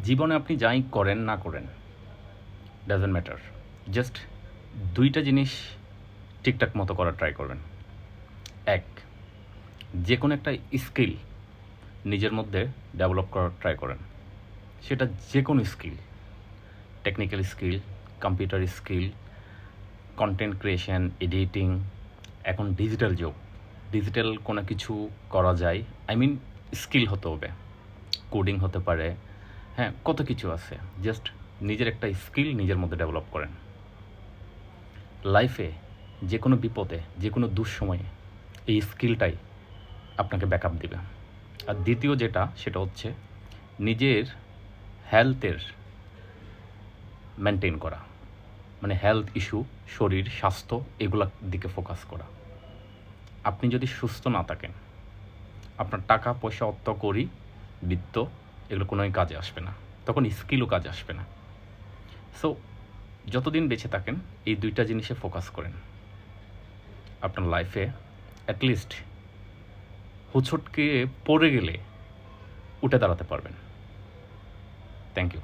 জীবনে আপনি যাই করেন না করেন, ডাজন্ট ম্যাটার, জাস্ট দুইটা জিনিস ঠিকঠাক মতো করার ট্রাই করবেন। এক, যে কোনো একটা স্কিল নিজের মধ্যে ডেভেলপ করার ট্রাই করেন। সেটা যে কোনো skill, technical skill, computer skill, content creation, editing. এখন ডিজিটাল যুগ, ডিজিটাল কোনো কিছু করা যায়, স্কিল হতে হবে, কোডিং হতে পারে, হ্যাঁ কত কিছু আছে। জাস্ট নিজের একটা স্কিল নিজের মধ্যে ডেভেলপ করেন। লাইফে যে কোনো বিপদে, যে কোনো দুঃসময়ে এই স্কিলটাই আপনাকে ব্যাকআপ দেবে। আর দ্বিতীয় যেটা, সেটা হচ্ছে নিজের হেলথের মেনটেন করা, মানে হেলথ ইস্যু, শরীর স্বাস্থ্য এগুলোর দিকে ফোকাস করা। আপনি যদি সুস্থ না থাকেন, আপনার টাকা পয়সা অর্থ করি বিত্ত এগুলো কোনোই কাজে আসবে না, তখন স্কিলও কাজে আসবে না। সো যতদিন বেঁচে থাকেন এই দুইটা জিনিসে ফোকাস করেন, আপনার লাইফে অ্যাটলিস্ট হুচটকে পড়ে গেলে উঠে দাঁড়াতে পারবেন। Thank you.